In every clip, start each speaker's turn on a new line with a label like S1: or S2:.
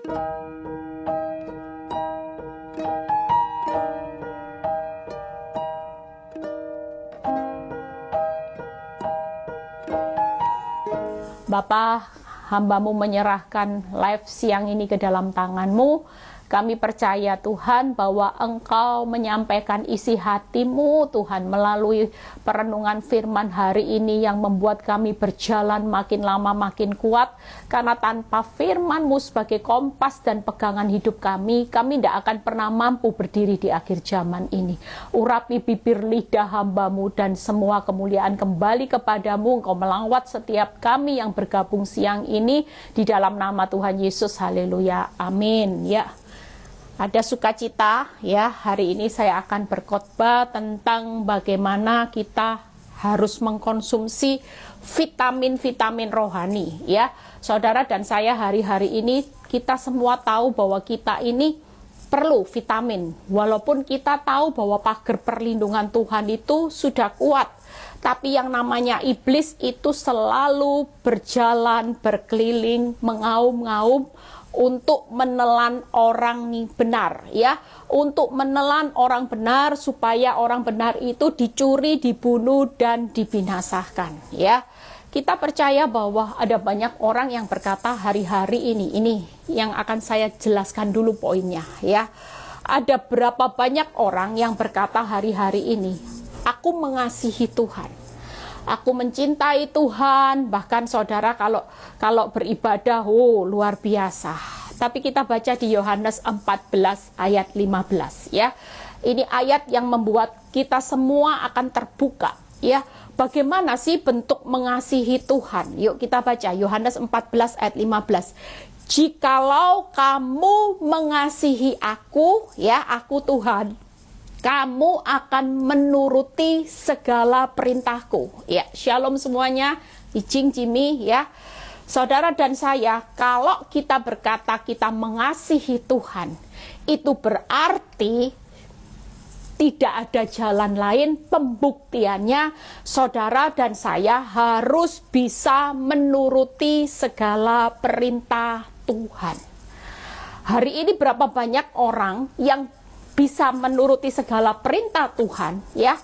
S1: Bapa, hamba-Mu menyerahkan live siang ini ke dalam tangan-Mu. Kami percaya Tuhan bahwa Engkau menyampaikan isi hati-Mu Tuhan melalui perenungan firman hari ini yang membuat kami berjalan makin lama makin kuat. Karena tanpa firman-Mu sebagai kompas dan pegangan hidup kami tidak akan pernah mampu berdiri di akhir zaman ini. Urapi bibir lidah hamba-Mu dan semua kemuliaan kembali kepadamu. Engkau melawat setiap kami yang bergabung siang ini di dalam nama Tuhan Yesus. Haleluya. Amin. Ya. Ada sukacita ya, hari ini saya akan berkhotbah tentang bagaimana kita harus mengkonsumsi vitamin-vitamin rohani ya. Saudara dan saya hari-hari ini kita semua tahu bahwa kita ini perlu vitamin. Walaupun kita tahu bahwa pagar perlindungan Tuhan itu sudah kuat, tapi yang namanya iblis itu selalu berjalan, berkeliling, mengaum-ngaum untuk menelan orang benar ya, untuk menelan orang benar supaya orang benar itu dicuri, dibunuh dan dibinasakan ya. Kita percaya bahwa ada banyak orang yang berkata hari-hari ini yang akan saya jelaskan dulu poinnya ya. Ada berapa banyak orang yang berkata hari-hari ini, aku mengasihi Tuhan, aku mencintai Tuhan, bahkan saudara kalau beribadah, luar biasa. Tapi kita baca di Yohanes 14 ayat 15 ya. Ini ayat yang membuat kita semua akan terbuka ya. Bagaimana sih bentuk mengasihi Tuhan? Yuk kita baca Yohanes 14 ayat 15. Jikalau kamu mengasihi aku ya, aku Tuhan, kamu akan menuruti segala perintahku. Ya, shalom semuanya, Ijing Jimmy ya. Saudara dan saya, kalau kita berkata kita mengasihi Tuhan, itu berarti tidak ada jalan lain pembuktiannya. Saudara dan saya harus bisa menuruti segala perintah Tuhan. Hari ini berapa banyak orang yang bisa menuruti segala perintah Tuhan ya,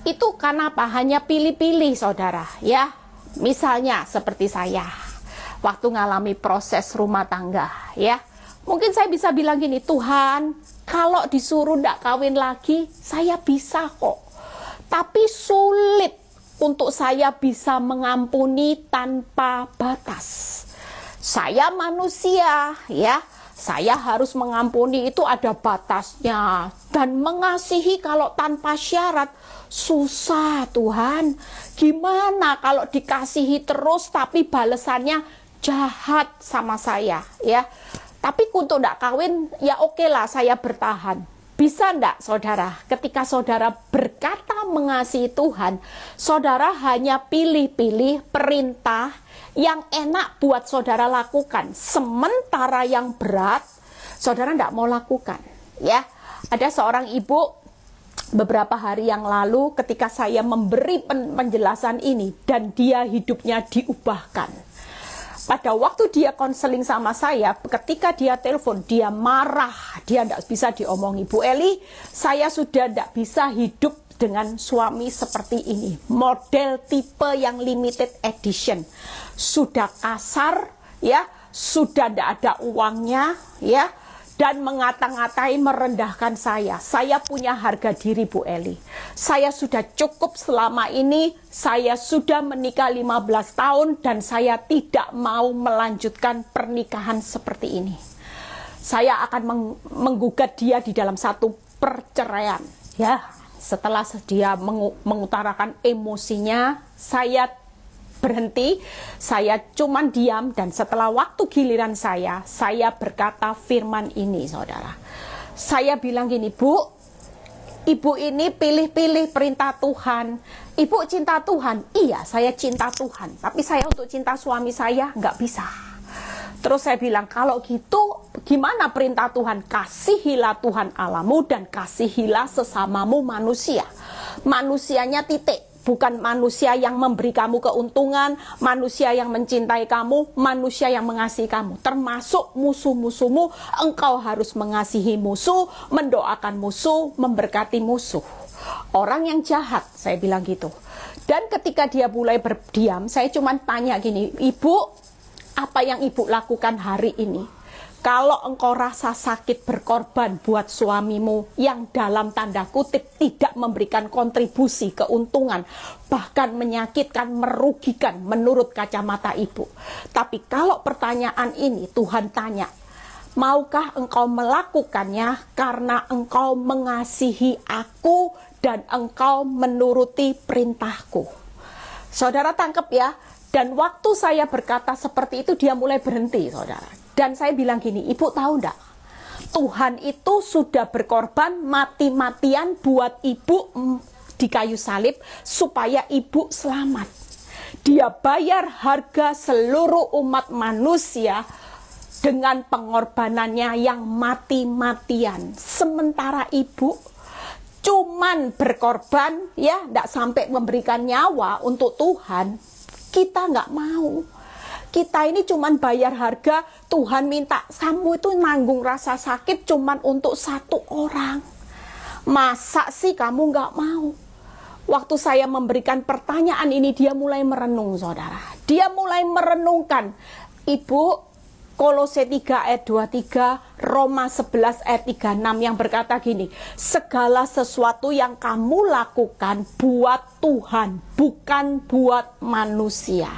S1: itu karena apa? Hanya pilih-pilih saudara ya. Misalnya seperti saya waktu ngalami proses rumah tangga ya, mungkin saya bisa bilang gini, Tuhan kalau disuruh ndak kawin lagi saya bisa kok, tapi sulit untuk saya bisa mengampuni tanpa batas. Saya manusia ya, saya harus mengampuni itu ada batasnya. Dan mengasihi kalau tanpa syarat susah Tuhan. Gimana kalau dikasihi terus tapi balasannya jahat sama saya ya. Tapi untuk ndak kawin ya oke lah, saya bertahan. Bisa ndak saudara, ketika saudara berkata mengasihi Tuhan, saudara hanya pilih-pilih perintah yang enak buat saudara lakukan, sementara yang berat saudara ndak mau lakukan ya. Ada seorang ibu beberapa hari yang lalu ketika saya memberi penjelasan ini dan dia hidupnya diubahkan. Pada waktu dia konseling sama saya, ketika dia telepon, dia marah, dia tidak bisa diomongi. Bu Eli, saya sudah tidak bisa hidup dengan suami seperti ini. Model tipe yang limited edition. Sudah kasar, ya, sudah tidak ada uangnya, ya, dan mengata-ngatai merendahkan saya. Saya punya harga diri Bu Eli. Saya sudah cukup selama ini, saya sudah menikah 15 tahun dan saya tidak mau melanjutkan pernikahan seperti ini. Saya akan menggugat dia di dalam satu perceraian. Ya, setelah dia mengutarakan emosinya, saya berhenti, saya cuman diam, dan setelah waktu giliran saya berkata firman ini saudara. Saya bilang gini, Bu, Ibu ini pilih-pilih perintah Tuhan. Ibu cinta Tuhan, iya saya cinta Tuhan, tapi saya untuk cinta suami saya nggak bisa. Terus saya bilang, kalau gitu gimana perintah Tuhan? Kasihilah Tuhan Allahmu dan kasihilah sesamamu manusia. Manusianya titik. bukan manusia yang memberi kamu keuntungan, manusia yang mencintai kamu, manusia yang mengasihi kamu. Termasuk musuh-musuhmu, engkau harus mengasihi musuh, mendoakan musuh, memberkati musuh. Orang yang jahat, saya bilang gitu. Dan ketika dia mulai berdiam, saya cuma tanya gini, Ibu, apa yang Ibu lakukan hari ini? Kalau engkau rasa sakit berkorban buat suamimu yang dalam tanda kutip tidak memberikan kontribusi keuntungan, bahkan menyakitkan, merugikan menurut kacamata ibu. Tapi kalau pertanyaan ini Tuhan tanya, maukah engkau melakukannya karena engkau mengasihi aku dan engkau menuruti perintahku? Saudara tangkap ya. Dan waktu saya berkata seperti itu, dia mulai berhenti, saudara. Dan saya bilang gini, Ibu tahu enggak? Tuhan itu sudah berkorban mati-matian buat Ibu di kayu salib supaya Ibu selamat. Dia bayar harga seluruh umat manusia dengan pengorbanannya yang mati-matian. Sementara Ibu cuman berkorban, ya, enggak sampai memberikan nyawa untuk Tuhan. Kita nggak mau. Kita ini cuman bayar harga. Tuhan minta kamu itu nanggung rasa sakit cuman untuk satu orang. Masa sih kamu nggak mau? Waktu saya memberikan pertanyaan ini, dia mulai merenung, saudara. Dia mulai merenungkan. Ibu, Kolose 3 ayat 23, Roma 11 ayat 36 yang berkata gini, segala sesuatu yang kamu lakukan buat Tuhan, bukan buat manusia.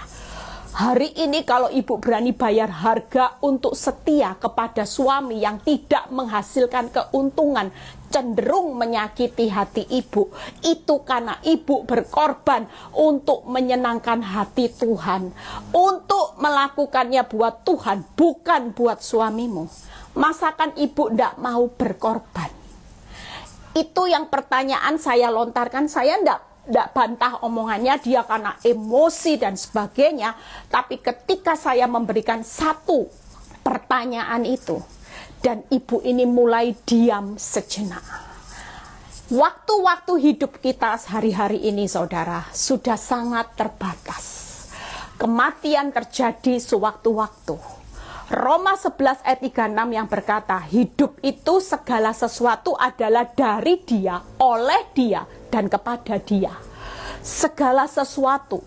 S1: Hari ini kalau ibu berani bayar harga untuk setia kepada suami yang tidak menghasilkan keuntungan, cenderung menyakiti hati ibu, itu karena ibu berkorban untuk menyenangkan hati Tuhan, untuk melakukannya buat Tuhan, bukan buat suamimu. Masakan ibu tidak mau berkorban? Itu yang pertanyaan saya lontarkan. Saya tidak bantah omongannya dia karena emosi dan sebagainya, tapi ketika saya memberikan satu pertanyaan itu dan ibu ini mulai diam sejenak. Waktu-waktu hidup kita sehari-hari ini, saudara, sudah sangat terbatas. Kematian terjadi sewaktu-waktu. Roma 11 ayat 36 yang berkata, hidup itu segala sesuatu adalah dari Dia, oleh Dia, dan kepada Dia. Segala sesuatu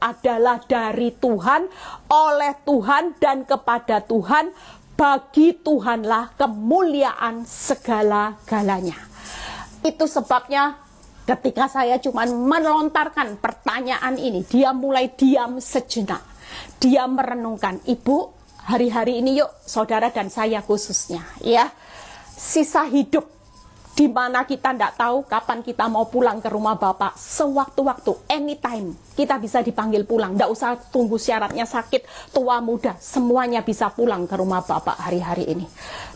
S1: adalah dari Tuhan, oleh Tuhan, dan kepada Tuhan. Bagi Tuhanlah kemuliaan segala-galanya. Itu sebabnya ketika saya cuma melontarkan pertanyaan ini, dia mulai diam sejenak. Dia merenungkan, Ibu, hari-hari ini yuk, saudara dan saya khususnya, ya, sisa hidup di mana kita tidak tahu kapan kita mau pulang ke rumah Bapak. Sewaktu-waktu, anytime, kita bisa dipanggil pulang. Tidak usah tunggu syaratnya sakit, tua, muda, semuanya bisa pulang ke rumah Bapak hari-hari ini.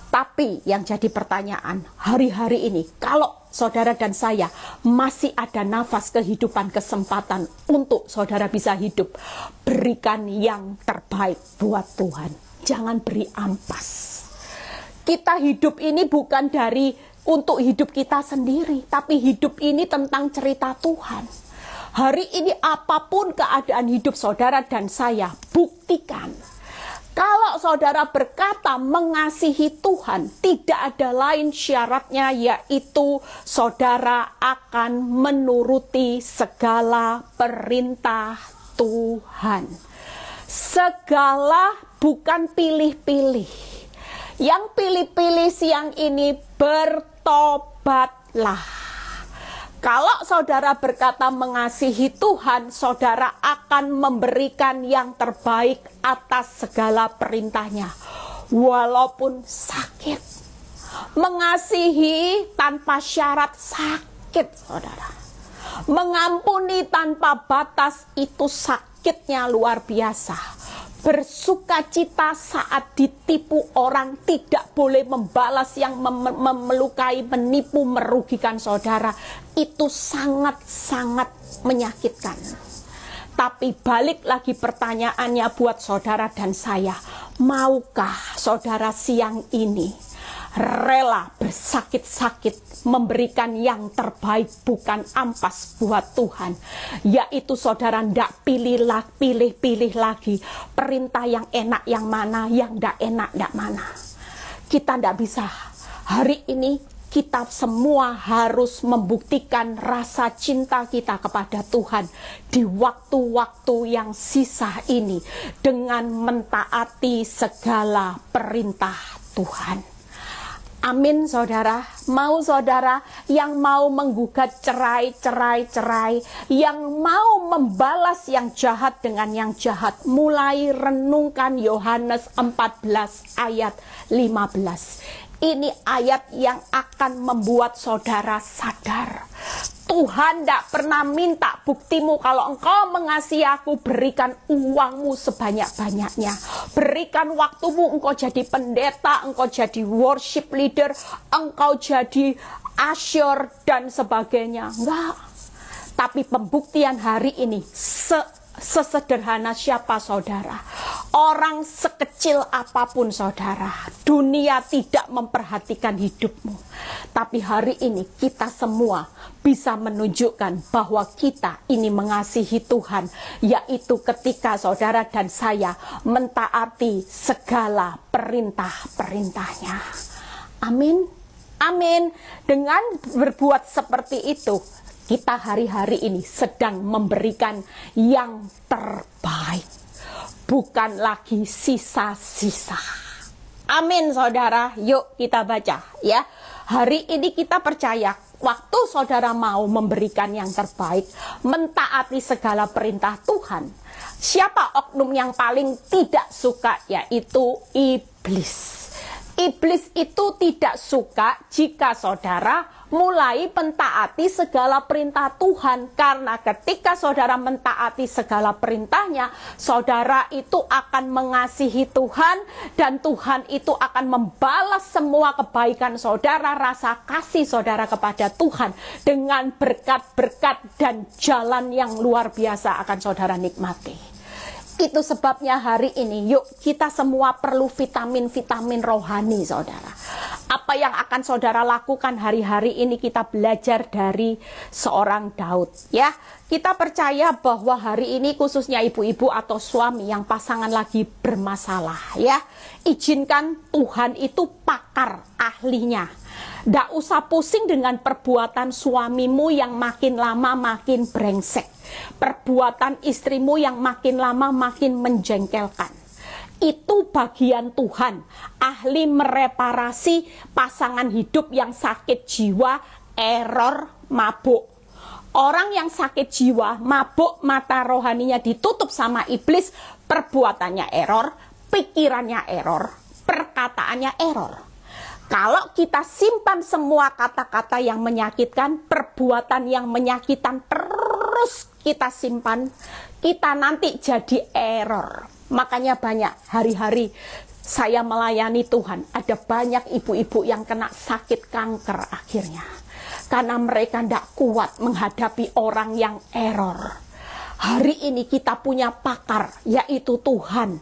S1: Tapi yang jadi pertanyaan, hari-hari ini, kalau saudara dan saya masih ada nafas kehidupan, kesempatan untuk saudara bisa hidup, berikan yang terbaik buat Tuhan. Jangan beri ampas. Kita hidup ini bukan untuk hidup kita sendiri, tapi hidup ini tentang cerita Tuhan. Hari ini apapun keadaan hidup saudara dan saya, buktikan. Kalau saudara berkata mengasihi Tuhan, tidak ada lain syaratnya, yaitu saudara akan menuruti segala perintah Tuhan. Segala, bukan pilih-pilih. Yang pilih-pilih siang ini, bertobatlah. Kalau saudara berkata mengasihi Tuhan, saudara akan memberikan yang terbaik atas segala perintahnya. Walaupun sakit. Mengasihi tanpa syarat sakit, saudara. Mengampuni tanpa batas itu sakitnya luar biasa. Bersukacita saat ditipu orang, tidak boleh membalas yang melukai, menipu, merugikan saudara. Itu sangat-sangat menyakitkan. Tapi balik lagi pertanyaannya buat saudara dan saya. Maukah saudara siang ini rela bersakit-sakit memberikan yang terbaik, bukan ampas buat Tuhan. Yaitu saudara ndak pilih lagi perintah yang enak yang mana, yang ndak enak ndak mana. Kita ndak bisa. Hari ini kita semua harus membuktikan rasa cinta kita kepada Tuhan di waktu-waktu yang sisa ini dengan mentaati segala perintah Tuhan. Amin saudara. Mau saudara yang mau menggugat cerai, yang mau membalas yang jahat dengan yang jahat, mulai renungkan Yohanes 14 ayat 15. Ini ayat yang akan membuat saudara sadar. Tuhan tidak pernah minta buktimu. Kalau engkau mengasihi aku, berikan uangmu sebanyak-banyaknya. Berikan waktumu, engkau jadi pendeta, engkau jadi worship leader, engkau jadi usher dan sebagainya. Enggak. Tapi pembuktian hari ini sesederhana siapa saudara. Orang sekecil apapun saudara, dunia tidak memperhatikan hidupmu. Tapi hari ini kita semua bisa menunjukkan bahwa kita ini mengasihi Tuhan, yaitu ketika saudara dan saya mentaati segala perintah-perintahnya. Amin. Amin. Dengan berbuat seperti itu, kita hari-hari ini sedang memberikan yang terbaik, bukan lagi sisa-sisa. Amin saudara. Yuk kita baca ya. Hari ini kita percaya waktu saudara mau memberikan yang terbaik, mentaati segala perintah Tuhan. Siapa oknum yang paling tidak suka? Yaitu iblis. Iblis itu tidak suka jika saudara mulai mentaati segala perintah Tuhan. Karena ketika saudara mentaati segala perintahnya, saudara itu akan mengasihi Tuhan. Dan Tuhan itu akan membalas semua kebaikan saudara, rasa kasih saudara kepada Tuhan, dengan berkat-berkat dan jalan yang luar biasa akan saudara nikmati. Itu sebabnya hari ini yuk kita semua perlu vitamin-vitamin rohani saudara. Apa yang akan saudara lakukan hari-hari ini kita belajar dari seorang Daud ya. Kita percaya bahwa hari ini khususnya ibu-ibu atau suami yang pasangan lagi bermasalah ya. Izinkan Tuhan itu pakar ahlinya. Nggak usah pusing dengan perbuatan suamimu yang makin lama makin brengsek. Perbuatan istrimu yang makin lama makin menjengkelkan. Itu bagian Tuhan. Ahli mereparasi pasangan hidup yang sakit jiwa, error, mabuk. Orang yang sakit jiwa, mabuk, mata rohaninya ditutup sama iblis, perbuatannya error, pikirannya error, perkataannya error. Kalau kita simpan semua kata-kata yang menyakitkan, perbuatan yang menyakitkan terus kita simpan, kita nanti jadi error. Makanya banyak hari-hari saya melayani Tuhan, ada banyak ibu-ibu yang kena sakit kanker akhirnya. Karena mereka tidak kuat menghadapi orang yang error. Hari ini kita punya pakar, yaitu Tuhan.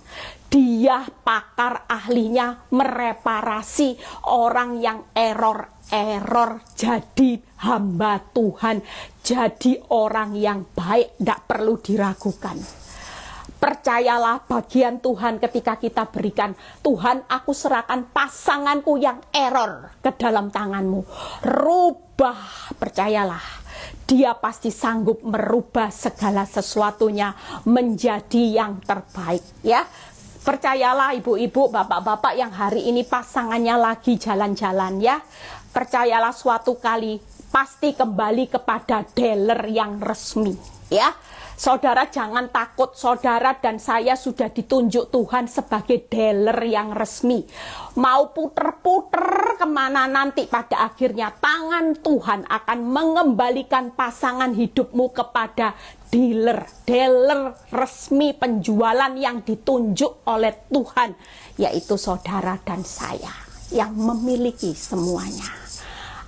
S1: Dia pakar ahlinya mereparasi orang yang error jadi hamba Tuhan, jadi orang yang baik, tidak perlu diragukan. Percayalah bagian Tuhan ketika kita berikan, Tuhan aku serahkan pasanganku yang error ke dalam tanganmu. Rubah, percayalah. Dia pasti sanggup merubah segala sesuatunya menjadi yang terbaik ya. Percayalah ibu-ibu, bapak-bapak yang hari ini pasangannya lagi jalan-jalan ya. Percayalah suatu kali pasti kembali kepada dealer yang resmi ya. Saudara jangan takut, saudara dan saya sudah ditunjuk Tuhan sebagai dealer yang resmi. Mau puter-puter kemana nanti pada akhirnya tangan Tuhan akan mengembalikan pasangan hidupmu kepada dealer resmi penjualan yang ditunjuk oleh Tuhan, yaitu saudara dan saya yang memiliki semuanya.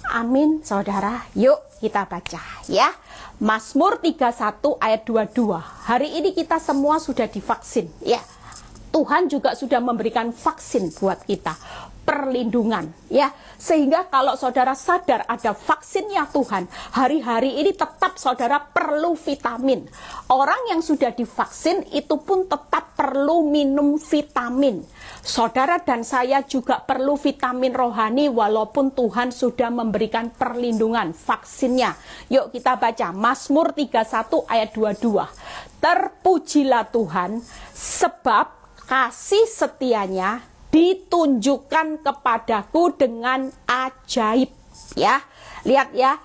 S1: Amin saudara. Yuk kita baca ya. Mazmur 31 ayat 22. Hari ini kita semua sudah divaksin ya. Tuhan juga sudah memberikan vaksin buat kita, perlindungan, ya. Sehingga kalau saudara sadar ada vaksinnya Tuhan, hari-hari ini tetap saudara perlu vitamin. Orang yang sudah divaksin itu pun tetap perlu minum vitamin. Saudara dan saya juga perlu vitamin rohani walaupun Tuhan sudah memberikan perlindungan, vaksinnya. Yuk kita baca Mazmur 31 ayat 22. Terpujilah Tuhan sebab kasih setianya ditunjukkan kepadaku dengan ajaib. Ya, lihat ya,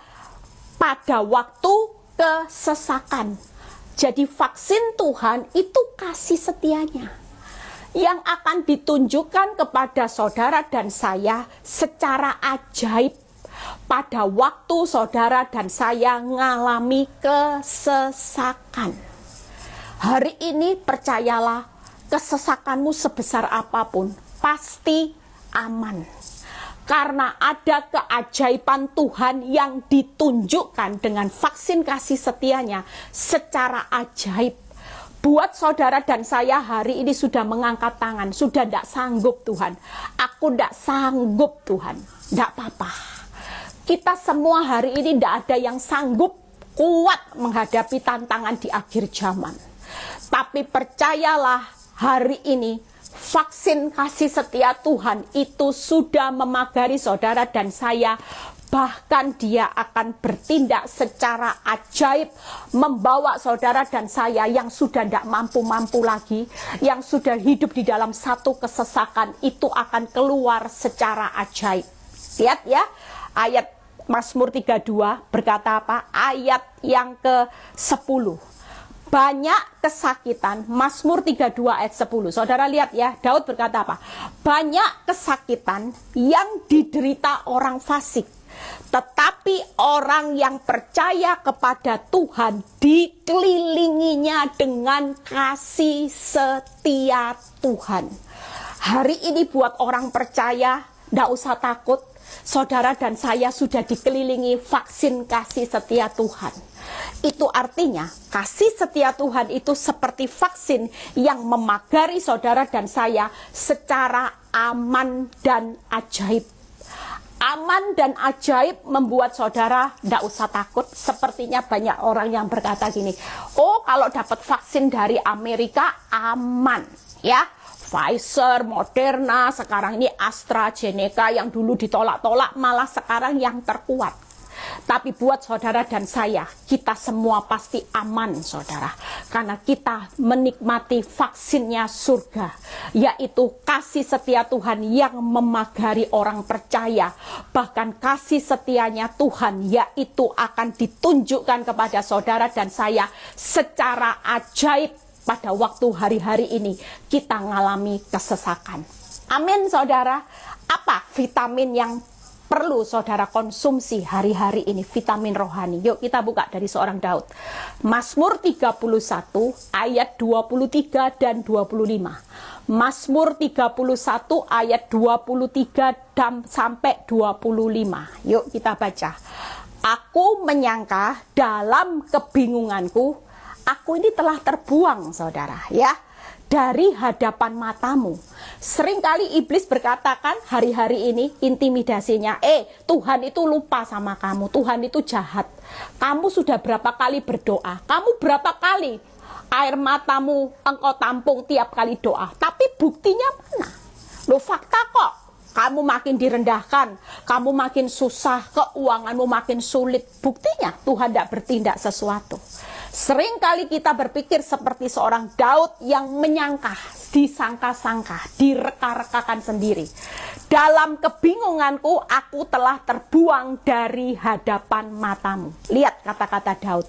S1: pada waktu kesesakan. Jadi vaksin Tuhan itu kasih setianya yang akan ditunjukkan kepada saudara dan saya secara ajaib pada waktu saudara dan saya mengalami kesesakan. Hari ini percayalah, kesesakanmu sebesar apapun pasti aman. Karena ada keajaiban Tuhan yang ditunjukkan dengan vaksin kasih setianya secara ajaib. Buat saudara dan saya hari ini sudah mengangkat tangan, sudah tidak sanggup Tuhan. Aku tidak sanggup Tuhan, tidak apa-apa. Kita semua hari ini tidak ada yang sanggup kuat menghadapi tantangan di akhir zaman. Tapi percayalah, hari ini vaksin kasih setia Tuhan itu sudah memagari saudara dan saya. Bahkan dia akan bertindak secara ajaib, membawa saudara dan saya yang sudah tidak mampu-mampu lagi, yang sudah hidup di dalam satu kesesakan, itu akan keluar secara ajaib. Lihat ya, ayat Mazmur 32 berkata apa? Ayat yang ke-10. Banyak kesakitan, Mazmur 32 ayat 10. Saudara lihat ya, Daud berkata apa? Banyak kesakitan yang diderita orang fasik, tetapi orang yang percaya kepada Tuhan dikelilinginya dengan kasih setia Tuhan. Hari ini buat orang percaya, tidak usah takut. Saudara dan saya sudah dikelilingi vaksin kasih setia Tuhan. Itu artinya kasih setia Tuhan itu seperti vaksin yang memagari saudara dan saya secara aman dan ajaib. Aman dan ajaib membuat saudara tidak usah takut. Sepertinya banyak orang yang berkata gini, oh kalau dapat vaksin dari Amerika aman, ya. Pfizer, Moderna, sekarang ini AstraZeneca yang dulu ditolak-tolak malah sekarang yang terkuat. Tapi buat saudara dan saya, kita semua pasti aman saudara. Karena kita menikmati vaksinnya surga, yaitu kasih setia Tuhan yang memagari orang percaya. Bahkan kasih setianya Tuhan yaitu akan ditunjukkan kepada saudara dan saya secara ajaib. Pada waktu hari-hari ini kita mengalami kesesakan. Amin saudara. Apa vitamin yang perlu saudara konsumsi hari-hari ini? Vitamin rohani. Yuk kita buka dari seorang Daud. Mazmur 31 ayat 23 dan 25. Mazmur 31 ayat 23 dan sampai 25. Yuk kita baca. Aku menyangka dalam kebingunganku, aku ini telah terbuang saudara, ya, dari hadapan matamu. Seringkali iblis berkata kan hari-hari ini intimidasinya, Tuhan itu lupa sama kamu, Tuhan itu jahat. Kamu sudah berapa kali berdoa, kamu berapa kali air matamu engkau tampung tiap kali doa, tapi buktinya mana? Loh, fakta kok. Kamu makin direndahkan, kamu makin susah, keuanganmu makin sulit. Buktinya Tuhan tidak bertindak sesuatu. Seringkali kita berpikir seperti seorang Daud yang menyangka, disangka-sangka, direka-rekakan sendiri. Dalam kebingunganku, aku telah terbuang dari hadapan matamu. Lihat kata-kata Daud.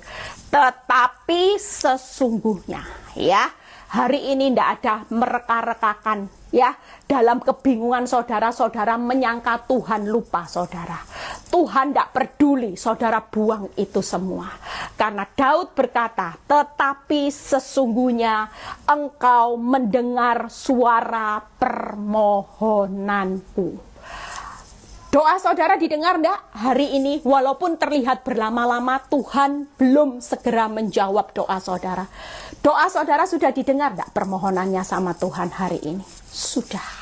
S1: Tetapi sesungguhnya, ya, hari ini tidak ada mereka-rekakan, ya. Dalam kebingungan saudara-saudara menyangka Tuhan lupa saudara. Tuhan tidak peduli, saudara buang itu semua. Karena Daud berkata, tetapi sesungguhnya engkau mendengar suara permohonanku. Doa saudara didengar enggak hari ini? Walaupun terlihat berlama-lama, Tuhan belum segera menjawab doa saudara. Doa saudara sudah didengar enggak permohonannya sama Tuhan hari ini? Sudah.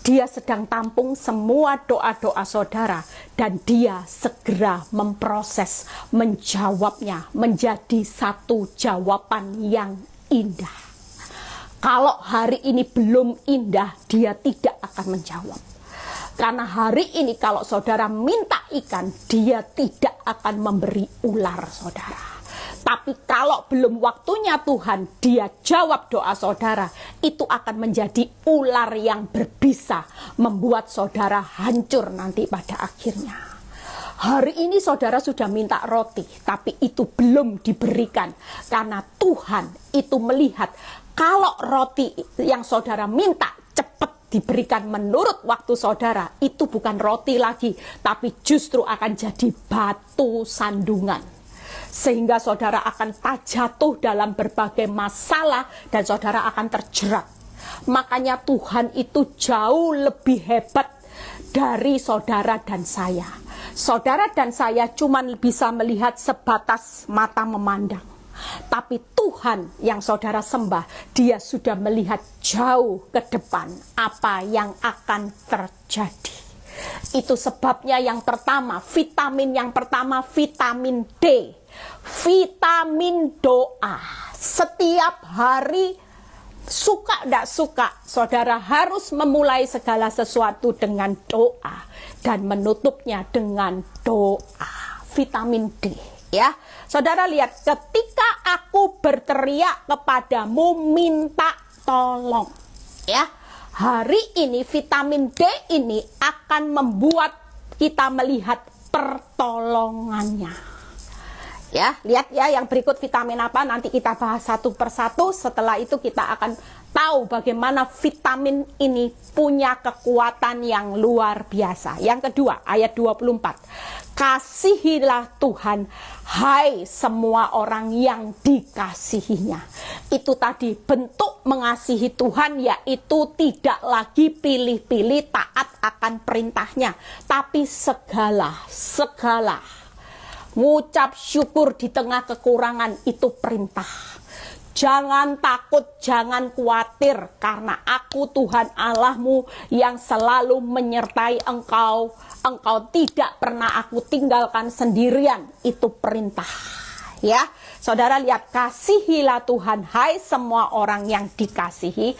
S1: Dia sedang tampung semua doa-doa saudara dan dia segera memproses, menjawabnya menjadi satu jawaban yang indah. Kalau hari ini belum indah, dia tidak akan menjawab. Karena hari ini kalau saudara minta ikan, dia tidak akan memberi ular saudara. Tapi kalau belum waktunya Tuhan, dia jawab doa saudara, itu akan menjadi ular yang berbisa, membuat saudara hancur nanti pada akhirnya. Hari ini saudara sudah minta roti, tapi itu belum diberikan. Karena Tuhan itu melihat, kalau roti yang saudara minta cepat diberikan menurut waktu saudara, itu bukan roti lagi, tapi justru akan jadi batu sandungan. Sehingga saudara akan jatuh dalam berbagai masalah dan saudara akan terjerat. Makanya Tuhan itu jauh lebih hebat dari saudara dan saya. Saudara dan saya cuma bisa melihat sebatas mata memandang. Tapi Tuhan yang saudara sembah, dia sudah melihat jauh ke depan apa yang akan terjadi. Itu sebabnya yang pertama, vitamin yang pertama, vitamin D. Vitamin doa. Setiap hari, suka tidak suka, saudara harus memulai segala sesuatu dengan doa dan menutupnya dengan doa. Vitamin D, ya. Saudara lihat, ketika aku berteriak kepadamu minta tolong, ya. Hari ini vitamin D ini akan membuat kita melihat pertolongannya. Ya, lihat ya yang berikut vitamin apa, nanti kita bahas satu persatu. Setelah itu kita akan tahu bagaimana vitamin ini punya kekuatan yang luar biasa. Yang kedua, ayat 24. Kasihilah Tuhan, hai semua orang yang dikasihinya. Itu tadi bentuk mengasihi Tuhan, yaitu tidak lagi pilih-pilih taat akan perintahnya, tapi segala ngucap syukur di tengah kekurangan itu perintah. Jangan takut, jangan khawatir, karena aku Tuhan Allahmu yang selalu menyertai engkau. Engkau tidak pernah aku tinggalkan sendirian. Itu perintah. Ya, saudara lihat, kasihilah Tuhan, hai semua orang yang dikasihi.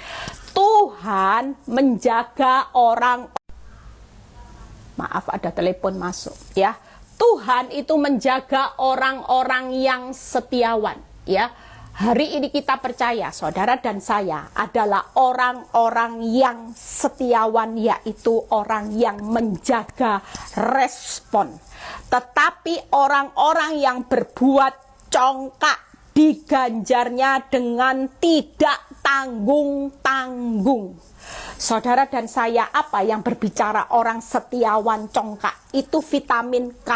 S1: Tuhan menjaga orang. Maaf, ada telepon masuk, ya. Tuhan itu menjaga orang-orang yang setiawan, ya. Hari ini kita percaya, saudara dan saya adalah orang-orang yang setiawan, yaitu orang yang menjaga respon. Tetapi orang-orang yang berbuat congkak diganjarnya dengan tidak tanggung-tanggung. Saudara dan saya, apa yang berbicara orang setiawan congkak? Itu vitamin K.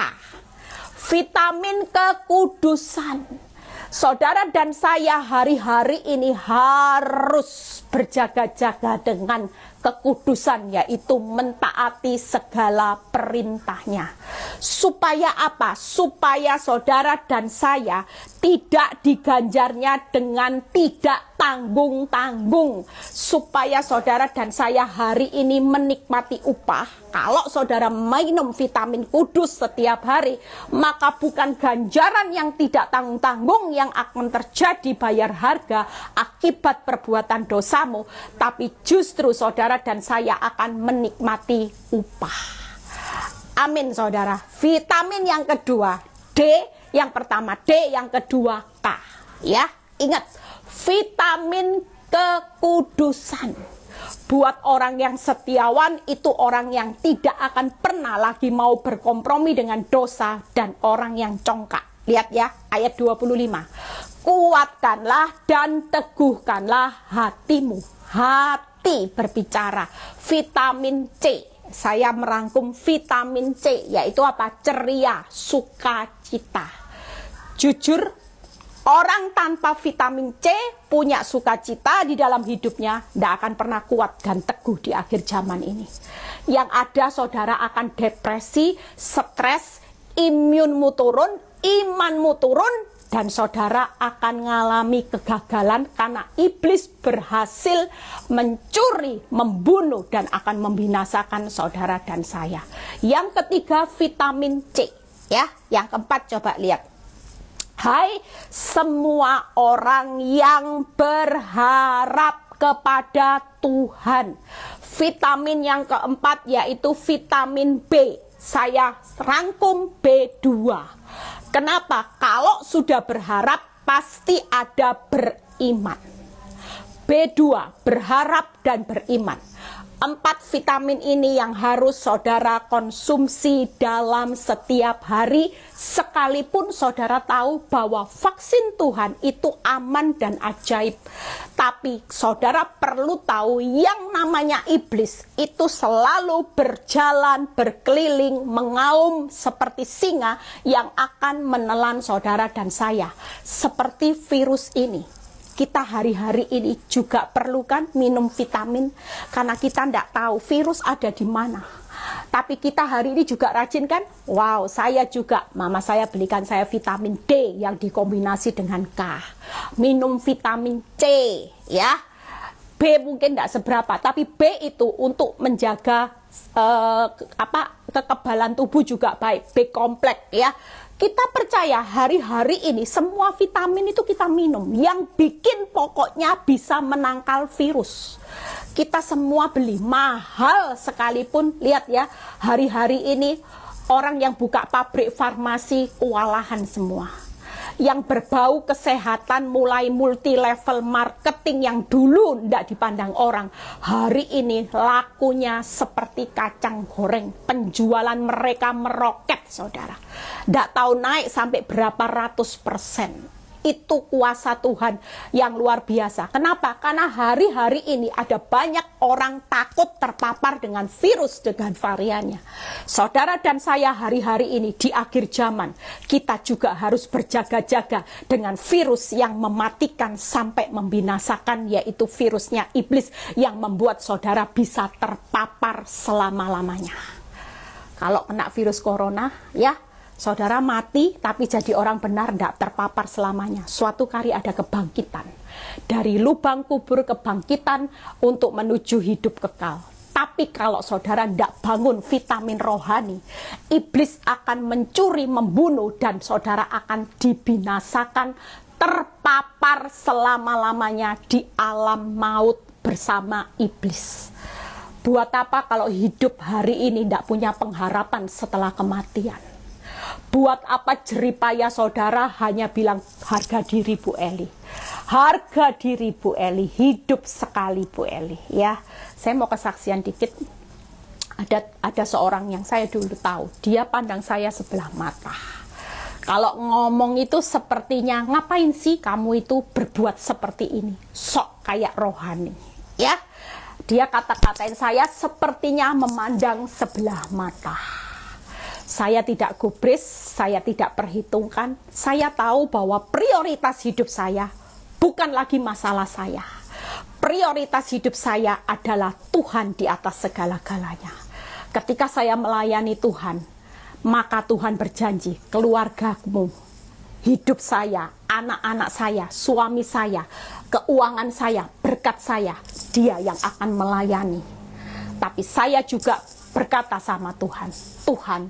S1: Vitamin kekudusan. Saudara dan saya hari-hari ini harus berjaga-jaga dengan kekudusan, yaitu mentaati segala perintahnya. Supaya apa? Supaya saudara dan saya tidak diganjarnya dengan tidak tanggung-tanggung. Supaya saudara dan saya hari ini menikmati upah. Kalau saudara minum vitamin kudus setiap hari, maka bukan ganjaran yang tidak tanggung-tanggung yang akan terjadi bayar harga akibat perbuatan dosamu, tapi justru saudara dan saya akan menikmati upah. Amin saudara. Vitamin yang kedua D, yang pertama D, yang kedua K. Ya, ingat, vitamin kekudusan. Buat orang yang setiawan, itu orang yang tidak akan pernah lagi mau berkompromi dengan dosa dan orang yang congkak. Lihat ya, ayat 25. Kuatkanlah dan teguhkanlah hatimu. Hati berbicara. Vitamin C. Saya merangkum vitamin C, yaitu apa? Ceria, sukacita. Jujur, orang tanpa vitamin C punya sukacita di dalam hidupnya, tidak akan pernah kuat dan teguh di akhir zaman ini. Yang ada saudara akan depresi, stres, imunmu turun, imanmu turun, dan saudara akan mengalami kegagalan karena iblis berhasil mencuri, membunuh, dan akan membinasakan saudara dan saya. Yang ketiga, vitamin C. Ya, yang keempat coba lihat. Hai semua orang yang berharap kepada Tuhan. Vitamin yang keempat yaitu vitamin B. Saya rangkum B2. Kenapa? Kalau sudah berharap pasti ada beriman. B2, berharap dan beriman. 4 vitamin ini yang harus saudara konsumsi dalam setiap hari, sekalipun saudara tahu bahwa vaksin Tuhan itu aman dan ajaib. Tapi saudara perlu tahu yang namanya iblis itu selalu berjalan, berkeliling, mengaum seperti singa yang akan menelan saudara dan saya. Seperti virus ini. Kita hari-hari ini juga perlu kan minum vitamin, karena kita tidak tahu virus ada di mana. Tapi kita hari ini juga rajin kan? Wow, saya juga, mama saya belikan saya vitamin D yang dikombinasi dengan K. Minum vitamin C, ya. B mungkin tidak seberapa, tapi B itu untuk menjaga kekebalan tubuh juga baik. B kompleks, ya. Kita percaya hari-hari ini semua vitamin itu kita minum. Yang bikin pokoknya bisa menangkal virus. Kita semua beli mahal sekalipun. Lihat ya, hari-hari ini orang yang buka pabrik farmasi kewalahan semua. Yang berbau kesehatan mulai multi level marketing yang dulu tidak dipandang orang. Hari ini lakunya seperti kacang goreng. Penjualan mereka meroket, saudara. Tidak tahu naik sampai berapa ratus %. Itu kuasa Tuhan yang luar biasa. Kenapa? Karena hari-hari ini ada banyak orang takut terpapar dengan virus, dengan variannya. Saudara dan saya hari-hari ini di akhir zaman, kita juga harus berjaga-jaga dengan virus yang mematikan sampai membinasakan, yaitu virusnya iblis yang membuat saudara bisa terpapar selama-lamanya. Kalau kena virus corona, ya, saudara mati tapi jadi orang benar, tidak terpapar selamanya. Suatu kali ada kebangkitan. Dari lubang kubur kebangkitan untuk menuju hidup kekal. Tapi kalau saudara tidak bangun vitamin rohani, iblis akan mencuri, membunuh, dan saudara akan dibinasakan, terpapar selama-lamanya di alam maut bersama iblis. Buat apa kalau hidup hari ini tidak punya pengharapan setelah kematian? Buat apa jeripaya saudara hanya bilang harga diri Bu Eli, harga diri Bu Eli, hidup sekali Bu Eli, ya. Saya mau kesaksian dikit. Ada seorang yang saya dulu tahu, dia pandang saya sebelah mata. Kalau ngomong itu sepertinya, ngapain sih kamu itu berbuat seperti ini, sok kayak rohani, ya. Dia kata-katain saya sepertinya memandang sebelah mata. Saya tidak gubris, saya tidak perhitungkan. Saya tahu bahwa prioritas hidup saya bukan lagi masalah saya. Prioritas hidup saya adalah Tuhan di atas segala-galanya. Ketika saya melayani Tuhan, maka Tuhan berjanji, keluargamu, hidup saya, anak-anak saya, suami saya, keuangan saya, berkat saya, Dia yang akan melayani. Tapi saya juga berkata sama Tuhan, Tuhan,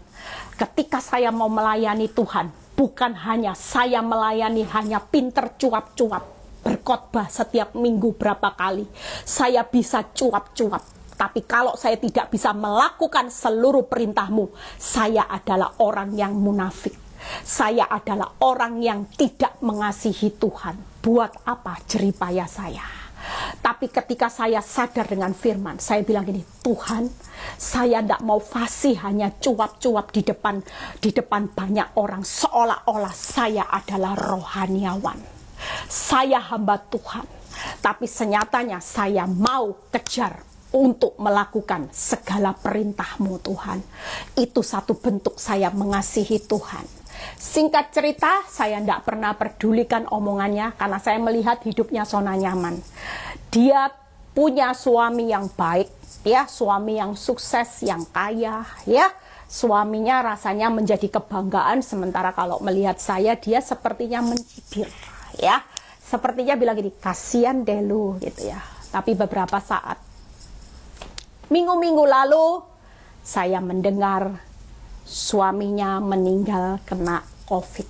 S1: ketika saya mau melayani Tuhan, bukan hanya saya melayani hanya pinter cuap-cuap, berkhotbah setiap minggu berapa kali, saya bisa cuap-cuap. Tapi kalau saya tidak bisa melakukan seluruh perintahmu, saya adalah orang yang munafik. Saya adalah orang yang tidak mengasihi Tuhan. Buat apa jeripaya saya? Tapi ketika saya sadar dengan firman, saya bilang gini, Tuhan, saya tidak mau fasih hanya cuap-cuap di depan banyak orang, seolah-olah saya adalah rohaniawan. Saya hamba Tuhan, tapi senyatanya saya mau kejar untuk melakukan segala perintah-Mu Tuhan. Itu satu bentuk saya mengasihi Tuhan. Singkat cerita, saya tidak pernah pedulikan omongannya karena saya melihat hidupnya zona nyaman. Dia punya suami yang baik, ya, suami yang sukses, yang kaya, ya. Suaminya rasanya menjadi kebanggaan, sementara kalau melihat saya dia sepertinya mencibir, ya. Sepertinya bilang gini, kasihan deh lu, gitu ya. Tapi beberapa saat, minggu-minggu lalu, saya mendengar suaminya meninggal kena COVID.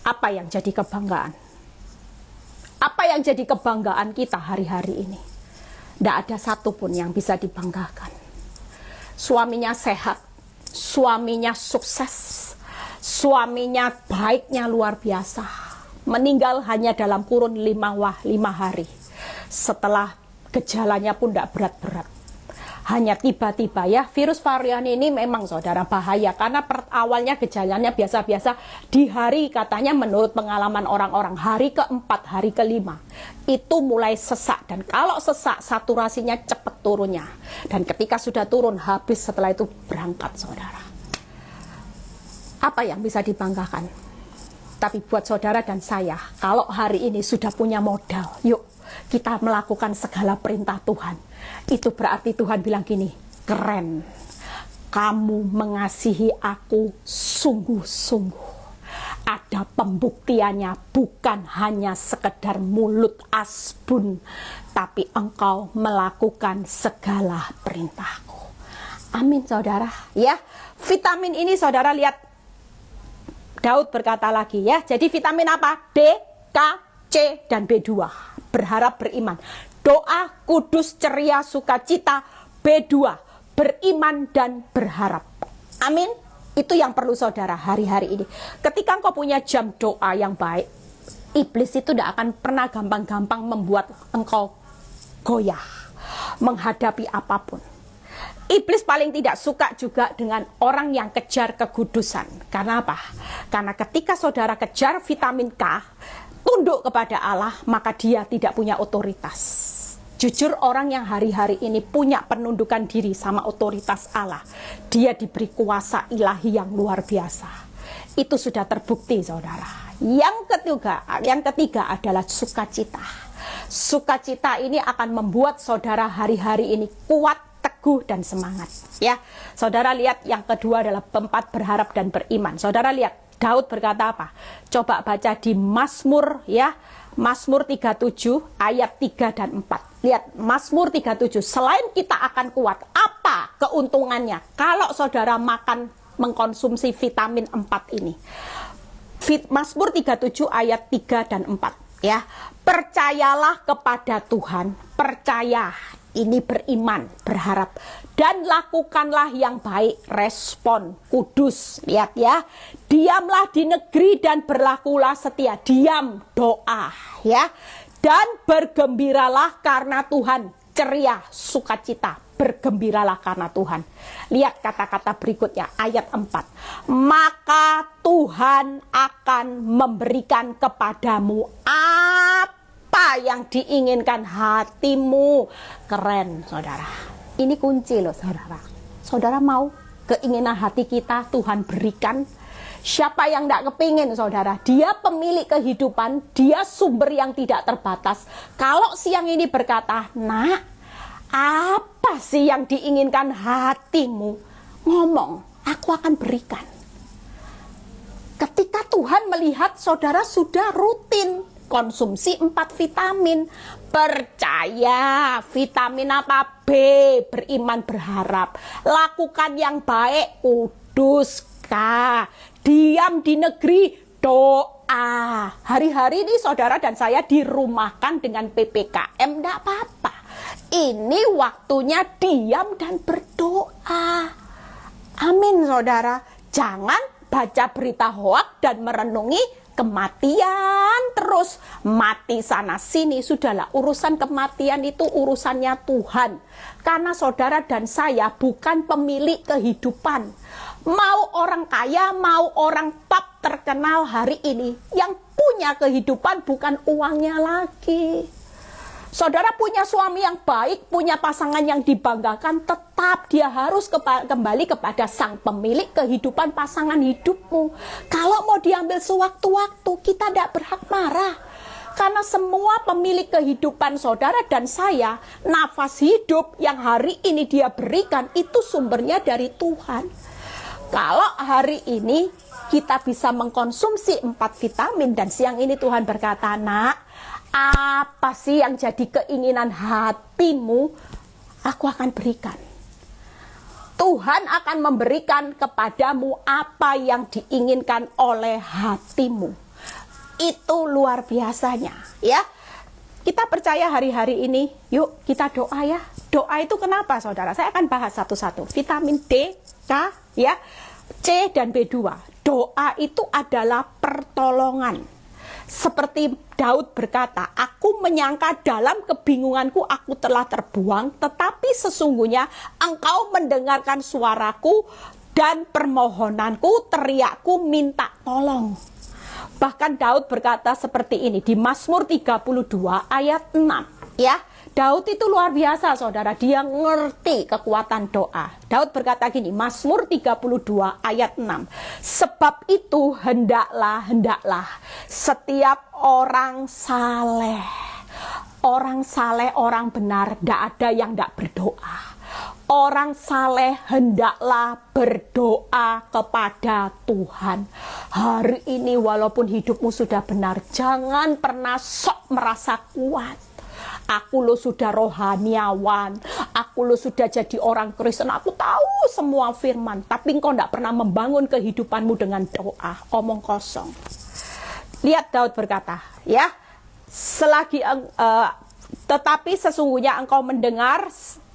S1: Apa yang jadi kebanggaan? Apa yang jadi kebanggaan kita hari-hari ini? Tidak ada satupun yang bisa dibanggakan. Suaminya sehat, suaminya sukses, suaminya baiknya luar biasa. Meninggal hanya dalam kurun 5 hari. Setelah gejalanya pun tidak berat-berat. Hanya tiba-tiba, ya, virus varian ini memang saudara bahaya. Karena awalnya gejalanya biasa-biasa. Di hari katanya menurut pengalaman orang-orang, hari ke-4, hari ke-5 itu mulai sesak. Dan kalau sesak, saturasinya cepat turunnya. Dan ketika sudah turun, habis setelah itu berangkat saudara. Apa yang bisa dibanggakan? Tapi buat saudara dan saya, kalau hari ini sudah punya modal, yuk kita melakukan segala perintah Tuhan. Itu berarti Tuhan bilang gini, keren, kamu mengasihi aku sungguh-sungguh. Ada pembuktiannya, bukan hanya sekedar mulut asbun, tapi engkau melakukan segala perintahku. Amin saudara, ya. Vitamin ini saudara lihat, Daud berkata lagi, ya. Jadi vitamin apa? D, K, C, dan B2. Berharap, beriman. Doa, kudus, ceria, sukacita. B2, beriman dan berharap. Amin. Itu yang perlu saudara hari-hari ini. Ketika engkau punya jam doa yang baik, iblis itu tidak akan pernah gampang-gampang membuat engkau goyah menghadapi apapun. Iblis paling tidak suka juga dengan orang yang kejar kekudusan. Karena apa? Karena ketika saudara kejar vitamin K, tunduk kepada Allah, maka dia tidak punya otoritas. Jujur, orang yang hari-hari ini punya penundukan diri sama otoritas Allah, dia diberi kuasa ilahi yang luar biasa. Itu sudah terbukti saudara. Yang ketiga adalah sukacita. Sukacita ini akan membuat saudara hari-hari ini kuat, teguh, dan semangat. Ya, saudara lihat yang kedua adalah 4 berharap dan beriman. Saudara lihat Daud berkata apa? Coba baca di Mazmur, ya, Mazmur 37 ayat 3 dan 4. Lihat Mazmur 37, selain kita akan kuat, apa keuntungannya kalau saudara mengkonsumsi vitamin 4 ini? Mazmur 37 ayat 3 dan 4, ya. Percayalah kepada Tuhan, percaya, ini beriman, berharap, dan lakukanlah yang baik, respon, kudus. Lihat ya, diamlah di negeri dan berlakulah setia, diam, doa, ya. Dan bergembiralah karena Tuhan, ceria, sukacita, bergembiralah karena Tuhan. Lihat kata-kata berikutnya, ayat 4. Maka Tuhan akan memberikan kepadamu apa yang diinginkan hatimu. Keren saudara, ini kunci loh saudara. Saudara mau keinginan hati kita Tuhan berikan? Siapa yang tidak kepingin saudara? Dia pemilik kehidupan, dia sumber yang tidak terbatas. Kalau siang ini berkata, nak, apa sih yang diinginkan hatimu? Ngomong, aku akan berikan. Ketika Tuhan melihat saudara sudah rutin konsumsi 4 vitamin, percaya, vitamin apa? B, beriman, berharap, lakukan yang baik, kudus, K, diam di negeri, doa. Hari-hari ini saudara dan saya dirumahkan dengan PPKM, tidak apa-apa. Ini waktunya diam dan berdoa. Amin saudara. Jangan baca berita hoak dan merenungi kematian terus, mati sana sini. Sudahlah, urusan kematian itu urusannya Tuhan. Karena saudara dan saya bukan pemilik kehidupan. Mau orang kaya, mau orang top terkenal hari ini, yang punya kehidupan bukan uangnya lagi. Saudara punya suami yang baik, punya pasangan yang dibanggakan, tetap dia harus kembali kepada sang pemilik kehidupan pasangan hidupmu. Kalau mau diambil sewaktu-waktu, kita tidak berhak marah.
S2: Karena semua pemilik kehidupan saudara dan saya, nafas hidup yang hari ini dia berikan itu sumbernya dari Tuhan. Kalau hari ini kita bisa mengkonsumsi 4 vitamin dan siang ini Tuhan berkata, nak, apa sih yang jadi keinginan hatimu? Aku akan berikan. Tuhan akan memberikan kepadamu apa yang diinginkan oleh hatimu. Itu luar biasanya, ya. Kita percaya hari-hari ini, yuk kita doa ya. Doa itu kenapa saudara? Saya akan bahas satu-satu. Vitamin D, K, ya, C dan B2. Doa itu adalah pertolongan. Seperti Daud berkata, aku menyangka dalam kebingunganku aku telah terbuang, tetapi sesungguhnya engkau mendengarkan suaraku dan permohonanku, teriakku minta tolong. Bahkan Daud berkata seperti ini di Mazmur 32 ayat 6, ya. Daud itu luar biasa saudara, dia ngerti kekuatan doa. Daud berkata gini, Mazmur 32 ayat 6, sebab itu hendaklah setiap orang saleh, orang benar, tidak ada yang tidak berdoa. Orang saleh hendaklah berdoa kepada Tuhan. Hari ini walaupun hidupmu sudah benar, jangan pernah sok merasa kuat. Aku lo sudah rohaniawan, aku lo sudah jadi orang Kristen, aku tahu semua firman, tapi engkau tidak pernah membangun kehidupanmu dengan doa, omong kosong. Lihat Daud berkata, ya, tetapi sesungguhnya engkau mendengar.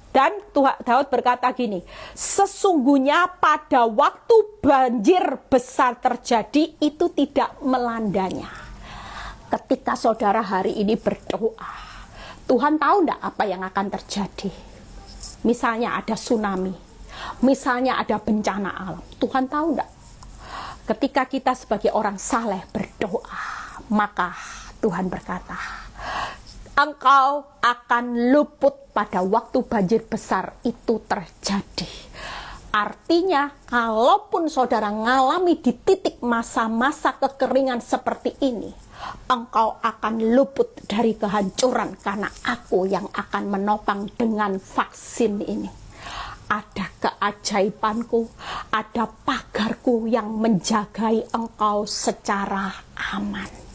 S2: Dan Daud berkata gini, sesungguhnya pada waktu banjir besar terjadi itu tidak melandanya. Ketika saudara hari ini berdoa, Tuhan tahu enggak apa yang akan terjadi? Misalnya ada tsunami, misalnya ada bencana alam, Tuhan tahu enggak? Ketika kita sebagai orang saleh berdoa, maka Tuhan berkata, engkau akan luput pada waktu banjir besar itu terjadi. Artinya, kalaupun saudara ngalami di titik masa-masa kekeringan seperti ini, engkau akan luput dari kehancuran karena aku yang akan menopang dengan vaksin ini. Ada keajaibanku, ada pagarku yang menjagai engkau secara aman.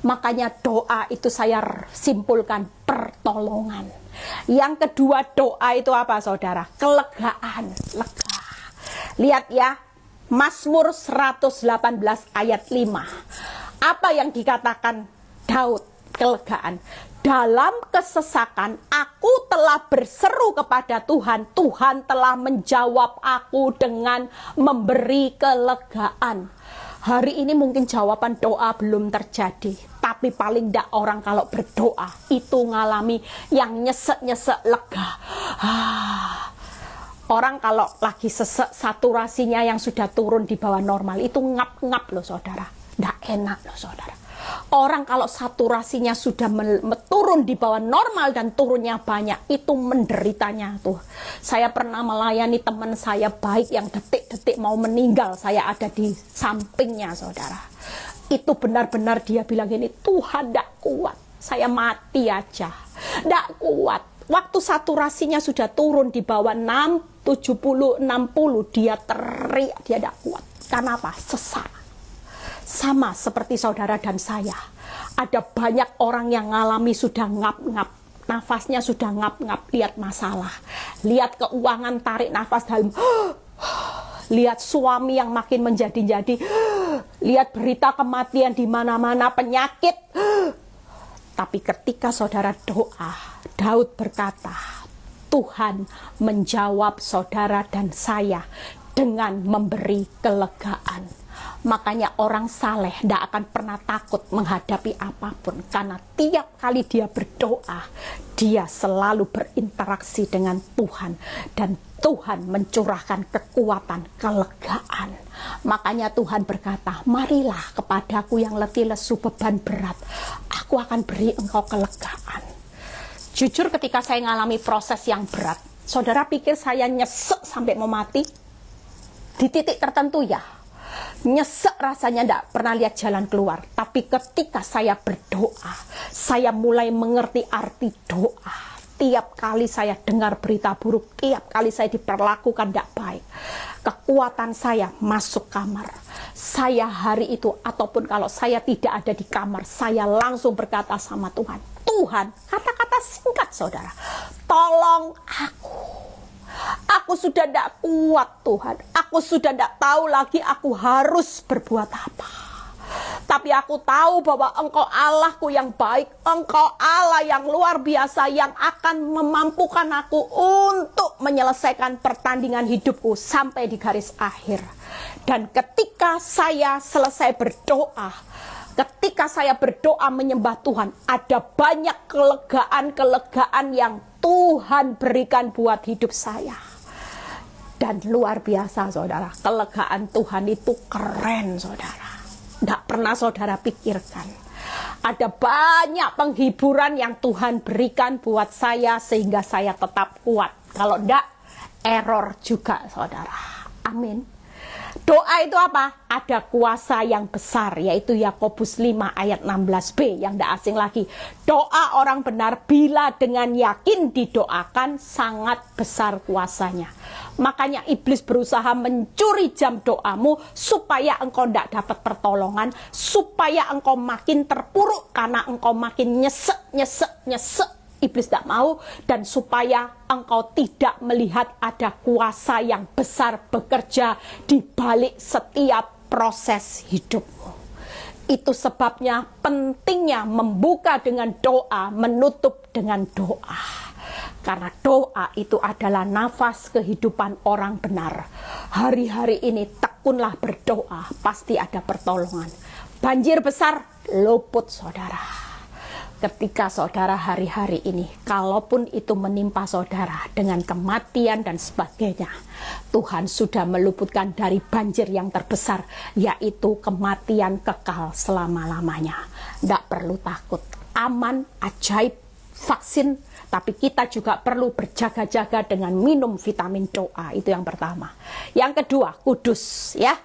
S2: Makanya doa itu saya simpulkan pertolongan. Yang kedua doa itu apa saudara? Kelegaan, lega. Lihat ya, Mazmur 118 ayat 5. Apa yang dikatakan Daud? Kelegaan. Dalam kesesakan aku telah berseru kepada Tuhan. Tuhan telah menjawab aku dengan memberi kelegaan. Hari ini mungkin jawaban doa belum terjadi, tapi paling tidak orang kalau berdoa itu ngalami yang nyesek-nyesek lega. Orang kalau lagi sesek, saturasinya yang sudah turun di bawah normal itu ngap-ngap loh saudara, tidak enak loh saudara. Orang kalau saturasinya sudah turun di bawah normal dan turunnya banyak, itu menderitanya tuh. Saya pernah melayani teman saya baik yang detik-detik mau meninggal, saya ada di sampingnya saudara. Itu benar-benar dia bilang gini, Tuhan tidak kuat, saya mati aja, tidak kuat. Waktu saturasinya sudah turun di bawah 70, 60, dia teriak, dia tidak kuat. Karena apa? Sesak. Sama seperti saudara dan saya. Ada banyak orang yang ngalami sudah ngap-ngap. Nafasnya sudah ngap-ngap. Lihat masalah. Lihat keuangan, tarik nafas dalam. Lihat suami yang makin menjadi-jadi. Lihat berita kematian di mana-mana, penyakit. Tapi ketika saudara doa, Daud berkata, Tuhan menjawab saudara dan saya dengan memberi kelegaan. Makanya orang saleh tidak akan pernah takut menghadapi apapun, karena tiap kali dia berdoa, dia selalu berinteraksi dengan Tuhan, dan Tuhan mencurahkan kekuatan, kelegaan. Makanya Tuhan berkata, marilah kepadaku yang letih lesu beban berat, aku akan beri engkau kelegaan. Jujur ketika saya mengalami proses yang berat, saudara pikir saya nyesek sampai mau mati? Di titik tertentu ya. nyesek rasanya tidak pernah lihat jalan keluar. Tapi ketika saya berdoa, saya mulai mengerti arti doa. Tiap kali saya dengar berita buruk, tiap kali saya diperlakukan tidak baik, kekuatan saya masuk kamar. Saya hari itu, ataupun kalau saya tidak ada di kamar, saya langsung berkata sama Tuhan, Tuhan, kata-kata singkat saudara, tolong aku. Aku sudah tidak kuat Tuhan. Aku sudah tidak tahu lagi aku harus berbuat apa. Tapi aku tahu bahwa Engkau Allahku yang baik. Engkau Allah yang luar biasa yang akan memampukan aku untuk menyelesaikan pertandingan hidupku sampai di garis akhir. Dan ketika saya selesai berdoa, ketika saya berdoa menyembah Tuhan, ada banyak kelegaan yang Tuhan berikan buat hidup saya. Dan luar biasa saudara, kelegaan Tuhan itu keren saudara. Tidak pernah saudara pikirkan. Ada banyak penghiburan yang Tuhan berikan buat saya sehingga saya tetap kuat. Kalau tidak, error juga saudara. Amin. Doa itu apa? Ada kuasa yang besar, yaitu Yakobus 5 ayat 16b, yang tidak asing lagi. Doa orang benar bila dengan yakin didoakan sangat besar kuasanya. Makanya iblis berusaha mencuri jam doamu supaya engkau tidak dapat pertolongan, supaya engkau makin terpuruk karena engkau makin nyesek. Iblis tidak mau, dan supaya engkau tidak melihat ada kuasa yang besar bekerja di balik setiap proses hidupmu. Itu sebabnya pentingnya membuka dengan doa, menutup dengan doa. Karena doa itu adalah nafas kehidupan orang benar. Hari-hari ini tekunlah berdoa, pasti ada pertolongan. Banjir besar, luput saudara. Ketika saudara hari-hari ini, kalaupun itu menimpa saudara dengan kematian dan sebagainya, Tuhan sudah meluputkan dari banjir yang terbesar, yaitu kematian kekal selama-lamanya. Tidak perlu takut, aman, ajaib, vaksin, tapi kita juga perlu berjaga-jaga dengan minum vitamin doa. Itu yang pertama. Yang kedua, kudus ya.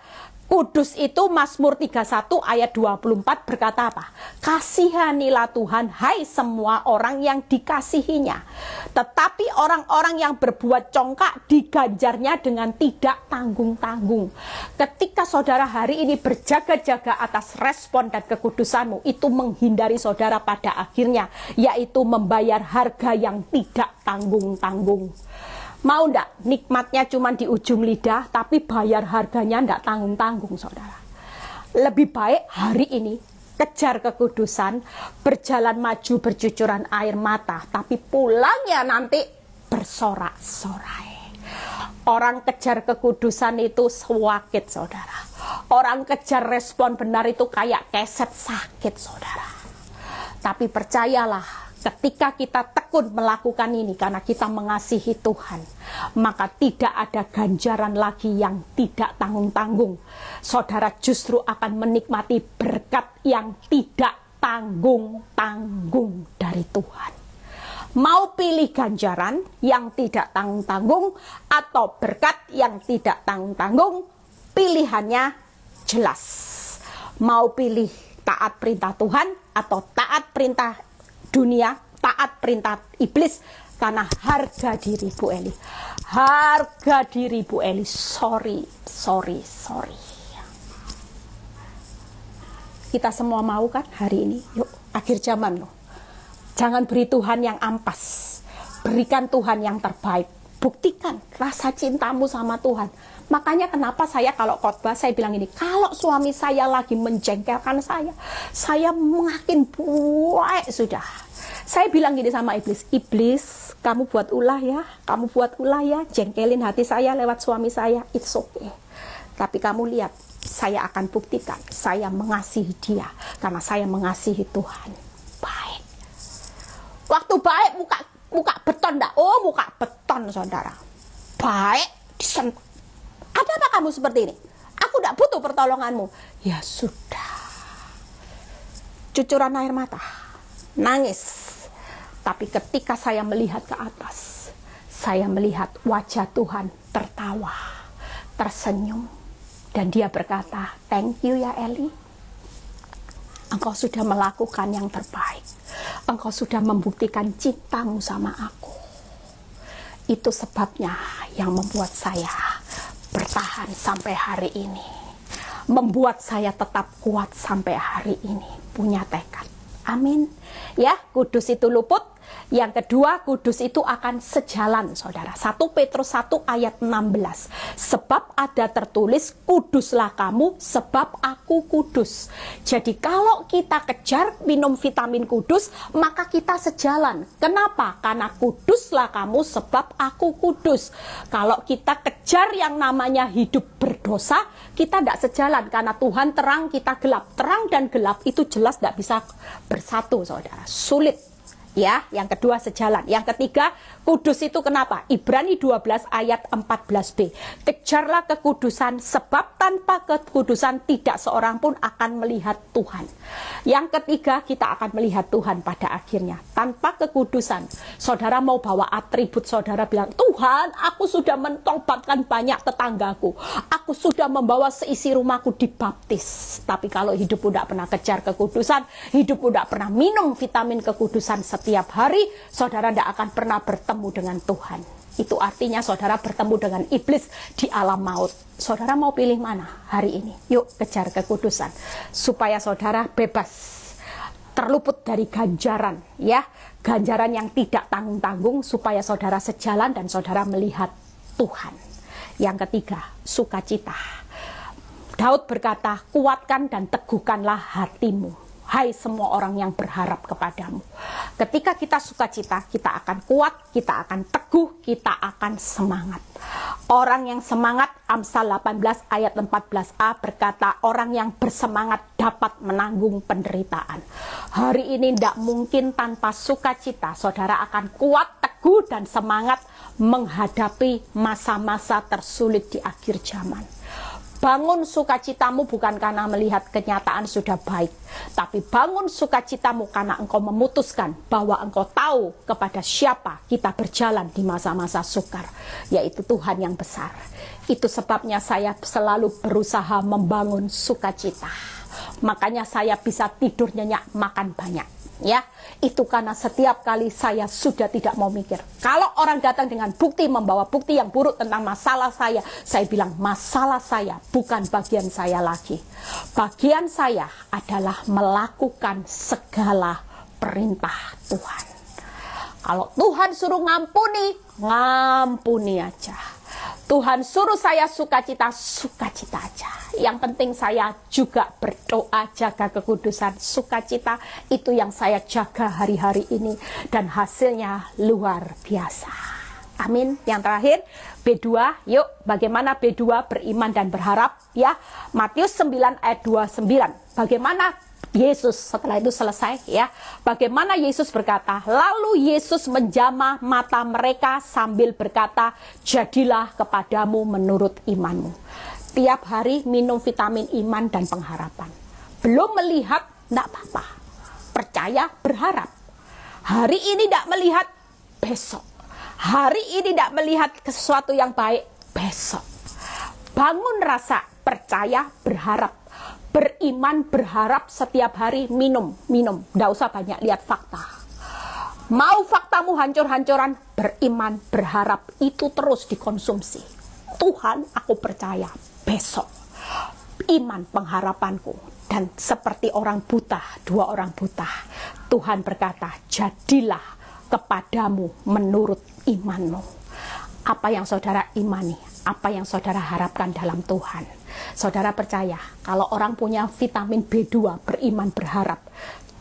S2: Kudus itu Mazmur 31 ayat 24 berkata apa? Kasihanilah Tuhan, hai semua orang yang dikasihinya. Tetapi orang-orang yang berbuat congkak diganjarnya dengan tidak tanggung-tanggung. Ketika saudara hari ini berjaga-jaga atas respon dan kekudusanmu, itu menghindari saudara pada akhirnya, yaitu membayar harga yang tidak tanggung-tanggung. Mau ndak nikmatnya cuma di ujung lidah, tapi bayar harganya ndak tanggung-tanggung saudara. Lebih baik hari ini kejar kekudusan, berjalan maju bercucuran air mata, tapi pulangnya nanti bersorak-sorai. Orang kejar kekudusan itu sakit saudara. Orang kejar respon benar itu kayak keset sakit saudara. Tapi percayalah, ketika kita tekun melakukan ini karena kita mengasihi Tuhan, maka tidak ada ganjaran lagi yang tidak tanggung-tanggung. Saudara justru akan menikmati berkat yang tidak tanggung-tanggung dari Tuhan. Mau pilih ganjaran yang tidak tanggung-tanggung atau berkat yang tidak tanggung-tanggung, pilihannya jelas. Mau pilih taat perintah Tuhan atau taat perintah dunia, taat perintah iblis, karena harga diri Bu Eli. Harga diri Bu Eli, sorry. Kita semua mau kan hari ini? Yuk, akhir zaman loh. Jangan beri Tuhan yang ampas. Berikan Tuhan yang terbaik. Buktikan rasa cintamu sama Tuhan. Makanya kenapa saya kalau khotbah saya bilang ini, kalau suami saya lagi menjengkelkan saya makin buai sudah. Saya bilang gini sama iblis, iblis kamu buat ulah ya, jengkelin hati saya lewat suami saya, it's okay. Tapi kamu lihat, saya akan buktikan, saya mengasihi dia, karena saya mengasihi Tuhan. Baik. Waktu baik muka beton enggak? Oh muka beton saudara. Baik, disentuh. Ada apa kamu seperti ini? Aku tidak butuh pertolonganmu. Ya sudah. Cucuran air mata. Nangis. Tapi ketika saya melihat ke atas, saya melihat wajah Tuhan tertawa, tersenyum. Dan dia berkata, thank you ya Eli. Engkau sudah melakukan yang terbaik. Engkau sudah membuktikan cintamu sama aku. Itu sebabnya yang membuat saya bertahan sampai hari ini. Membuat saya tetap kuat sampai hari ini. Punya tekad. Amin. Ya, kudus itu luput. Yang kedua, kudus itu akan sejalan, saudara. 1 Petrus 1 ayat 16. Sebab ada tertulis, kuduslah kamu sebab aku kudus. Jadi kalau kita kejar minum vitamin kudus, maka kita sejalan. Kenapa? Karena kuduslah kamu sebab aku kudus. Kalau kita kejar yang namanya hidup berdosa, kita tidak sejalan. Karena Tuhan terang, kita gelap. Terang dan gelap itu jelas tidak bisa bersatu, saudara. Sulit. Ya, yang kedua sejalan. Yang ketiga, kudus itu kenapa? Ibrani 12 ayat 14b. Kejarlah kekudusan, sebab tanpa kekudusan tidak seorang pun akan melihat Tuhan. Yang ketiga, kita akan melihat Tuhan pada akhirnya. Tanpa kekudusan, saudara mau bawa atribut, saudara bilang, Tuhan, aku sudah mentobatkan banyak tetanggaku. Aku sudah membawa seisi rumahku dibaptis. Tapi kalau hidupmu tidak pernah kejar kekudusan, hidupmu tidak pernah minum vitamin kekudusan setiap hari, saudara tidak akan pernah bertemu dengan Tuhan. Itu artinya saudara bertemu dengan iblis di alam maut. Saudara mau pilih mana hari ini? Yuk kejar kekudusan supaya saudara bebas, terluput dari ganjaran, ya, ganjaran yang tidak tanggung-tanggung, supaya saudara sejalan dan saudara melihat Tuhan. Yang ketiga, sukacita. Daud berkata, kuatkan dan teguhkanlah hatimu, hai semua orang yang berharap kepadamu. Ketika kita sukacita, kita akan kuat, kita akan teguh, kita akan semangat. Orang yang semangat, Amsal 18 ayat 14a berkata, orang yang bersemangat dapat menanggung penderitaan. Hari ini tidak mungkin tanpa sukacita. Saudara akan kuat, teguh, dan semangat menghadapi masa-masa tersulit di akhir zaman. Bangun sukacitamu bukan karena melihat kenyataan sudah baik, tapi bangun sukacitamu karena engkau memutuskan bahwa engkau tahu kepada siapa kita berjalan di masa-masa sukar, yaitu Tuhan yang besar. Itu sebabnya saya selalu berusaha membangun sukacita. Makanya saya bisa tidur nyenyak, makan banyak. Ya, itu karena setiap kali saya sudah tidak mau mikir. Kalau orang datang dengan bukti, membawa bukti yang buruk tentang masalah saya bilang masalah saya bukan bagian saya lagi. Bagian saya adalah melakukan segala perintah Tuhan. Kalau Tuhan suruh ngampuni, ngampuni aja. Tuhan suruh saya sukacita, sukacita aja. Yang penting saya juga berdoa, jaga kekudusan, sukacita. Itu yang saya jaga hari-hari ini. Dan hasilnya luar biasa. Amin. Yang terakhir, B2. Yuk, bagaimana B2 beriman dan berharap? Ya, Matius 9 ayat 29. Bagaimana Yesus setelah itu selesai, ya. Bagaimana Yesus berkata, lalu Yesus menjamah mata mereka sambil berkata, jadilah kepadamu menurut imanmu. Tiap hari minum vitamin iman dan pengharapan. Belum melihat, tidak apa-apa. Percaya, berharap. Hari ini tidak melihat, besok. Hari ini tidak melihat sesuatu yang baik, besok. Bangun rasa percaya, berharap. Beriman, berharap setiap hari, minum. Tidak usah banyak lihat fakta. Mau faktamu hancur-hancuran, beriman, berharap, itu terus dikonsumsi. Tuhan, aku percaya, besok. Iman pengharapanku. Dan seperti orang buta, 2 orang buta, Tuhan berkata, jadilah kepadamu menurut imanmu. Apa yang saudara imani, apa yang saudara harapkan dalam Tuhan. Saudara percaya, kalau orang punya vitamin B2, beriman, berharap,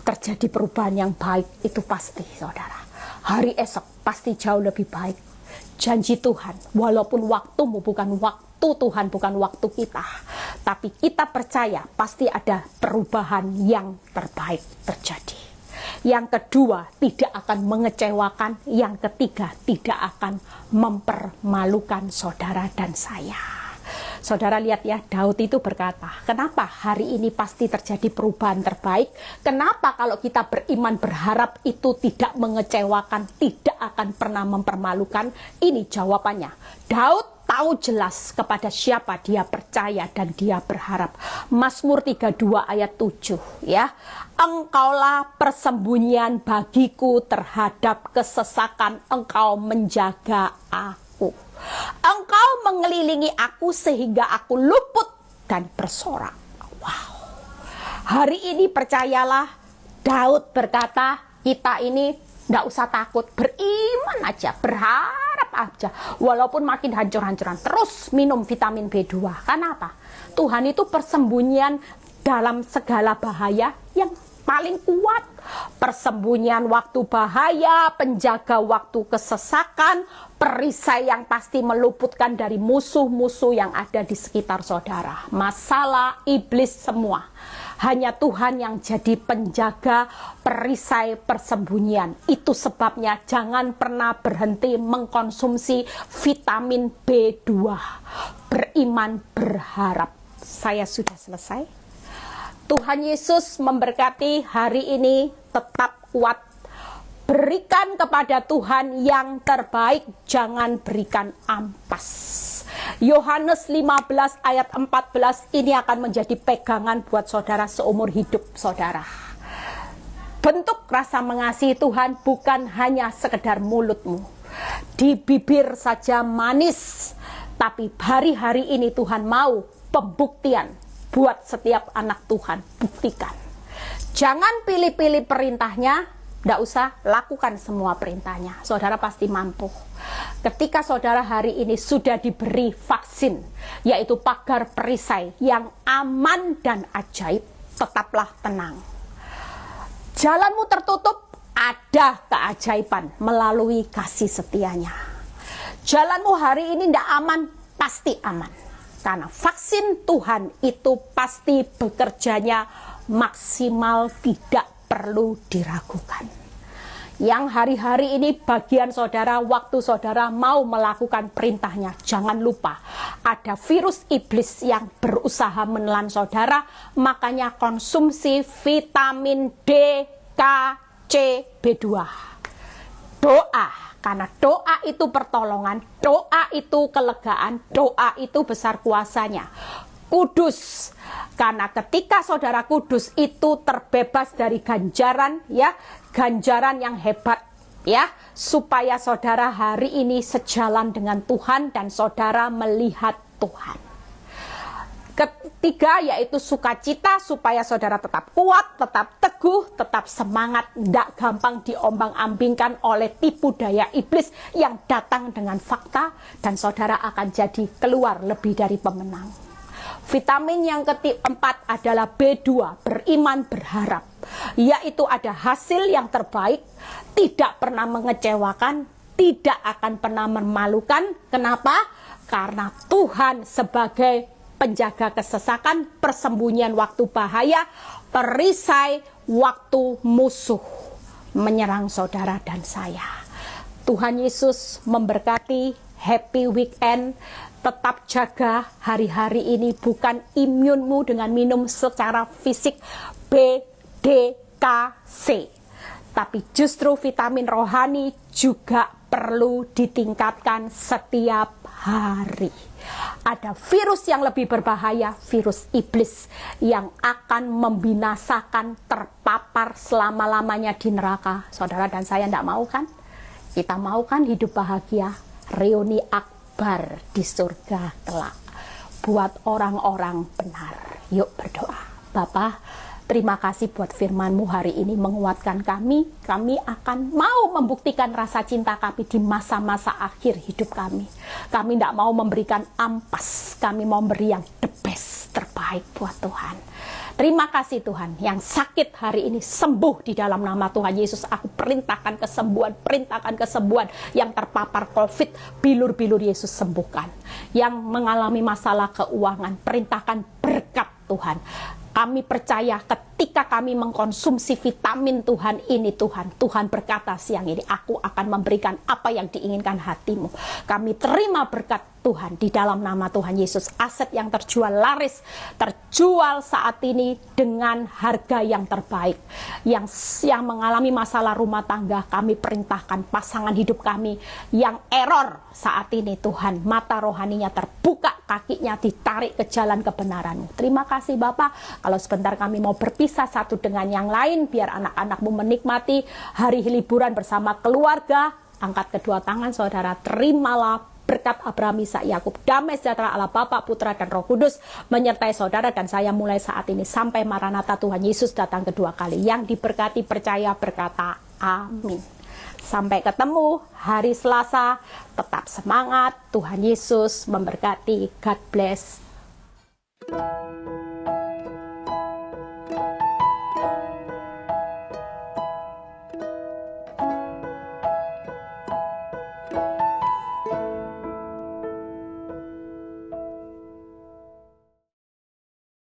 S2: terjadi perubahan yang baik, itu pasti, saudara. Hari esok pasti jauh lebih baik. Janji Tuhan, walaupun waktumu bukan waktu Tuhan, bukan waktu kita, tapi kita percaya pasti ada perubahan yang terbaik terjadi. Yang kedua, tidak akan mengecewakan. Yang ketiga, tidak akan mempermalukan saudara dan saya. Saudara lihat ya, Daud itu berkata, kenapa hari ini pasti terjadi perubahan terbaik? Kenapa kalau kita beriman berharap itu tidak mengecewakan, tidak akan pernah mempermalukan? Ini jawabannya. Daud tahu jelas kepada siapa dia percaya dan dia berharap. Mazmur 32 ayat 7 ya. Engkaulah persembunyian bagiku terhadap kesesakan, engkau menjaga aku. Engkau mengelilingi aku sehingga aku luput dan bersorak. Wow. Hari ini percayalah, Daud berkata, kita ini tidak usah takut, beriman aja, berharap aja. Walaupun makin hancur-hancuran, terus minum vitamin B2. Kenapa? Tuhan itu persembunyian dalam segala bahaya yang paling kuat. Persembunyian waktu bahaya, penjaga waktu kesesakan, perisai yang pasti meluputkan dari musuh-musuh yang ada di sekitar saudara. Masalah, iblis, semua. Hanya Tuhan yang jadi penjaga, perisai, persembunyian. Itu sebabnya jangan pernah berhenti mengkonsumsi vitamin B2. Beriman, berharap. Saya sudah selesai. Tuhan Yesus memberkati hari ini, tetap kuat. Berikan kepada Tuhan yang terbaik, jangan berikan ampas. Yohanes 15 ayat 14 ini akan menjadi pegangan buat saudara seumur hidup saudara. Bentuk rasa mengasihi Tuhan bukan hanya sekedar mulutmu, di bibir saja manis, tapi hari-hari ini Tuhan mau pembuktian buat setiap anak Tuhan. Buktikan. Jangan pilih-pilih perintahnya, tidak usah lakukan semua perintahnya. Saudara pasti mampu. Ketika saudara hari ini sudah diberi vaksin, yaitu pagar perisai yang aman dan ajaib, tetaplah tenang. Jalanmu tertutup, ada keajaiban melalui kasih setianya. Jalanmu hari ini tidak aman, pasti aman. Karena vaksin Tuhan itu pasti bekerjanya maksimal, tidak perlu diragukan. Yang hari-hari ini bagian saudara, waktu saudara mau melakukan perintahnya, jangan lupa ada virus iblis yang berusaha menelan saudara. Makanya konsumsi vitamin D, K, C, B2. Doa, karena doa itu pertolongan, doa itu kelegaan, doa itu besar kuasanya. Kudus, karena ketika saudara kudus itu terbebas dari ganjaran, ya, ganjaran yang hebat, ya, supaya saudara hari ini sejalan dengan Tuhan dan saudara melihat Tuhan. Ketiga yaitu sukacita, supaya saudara tetap kuat, tetap teguh, tetap semangat, tidak gampang diombang-ambingkan oleh tipu daya iblis yang datang dengan fakta, dan saudara akan jadi keluar lebih dari pemenang. Vitamin yang keempat adalah B2, beriman berharap, yaitu ada hasil yang terbaik, tidak pernah mengecewakan, tidak akan pernah memalukan. Kenapa? Karena Tuhan sebagai penjaga kesesakan, persembunyian waktu bahaya, perisai waktu musuh menyerang saudara dan saya. Tuhan Yesus memberkati. Happy weekend. Tetap jaga hari-hari ini, bukan imunmu dengan minum secara fisik B, D, K, C, tapi justru vitamin rohani juga perlu ditingkatkan setiap hari. Ada virus yang lebih berbahaya, virus iblis yang akan membinasakan, terpapar selama-lamanya di neraka. Saudara dan saya tidak mau kan? Kita mau kan hidup bahagia, reuni akbar di surga kelak buat orang-orang benar. Yuk berdoa. Bapa, terima kasih buat firman-Mu hari ini menguatkan kami. Kami akan mau membuktikan rasa cinta kami di masa-masa akhir hidup kami. Kami tidak mau memberikan ampas, kami mau beri yang the best, terbaik buat Tuhan. Terima kasih Tuhan, yang sakit hari ini sembuh di dalam nama Tuhan Yesus. Aku perintahkan kesembuhan yang terpapar COVID, bilur-bilur Yesus sembuhkan. Yang mengalami masalah keuangan, perintahkan berkat Tuhan. Kami percaya ketika kami mengkonsumsi vitamin Tuhan ini, Tuhan berkata siang ini, aku akan memberikan apa yang diinginkan hatimu. Kami terima berkat Tuhan di dalam nama Tuhan Yesus. Aset yang terjual laris, terjual saat ini dengan harga yang terbaik. Yang mengalami masalah rumah tangga, kami perintahkan pasangan hidup kami yang error saat ini, Tuhan, mata rohaninya terbuka, kakinya ditarik ke jalan kebenaran-Mu. Terima kasih Bapak. Kalau sebentar kami mau berpisah satu dengan yang lain, biar anak-anak-Mu menikmati hari liburan bersama keluarga. Angkat kedua tangan saudara, terimalah berkat Abraham, Ishak, Yakub. Damai sejahtera Allah Bapa, Putra, dan Roh Kudus menyertai saudara dan saya mulai saat ini sampai Maranatha Tuhan Yesus datang kedua kali. Yang diberkati percaya berkata amin. Sampai ketemu hari Selasa. Tetap semangat. Tuhan Yesus memberkati. God bless.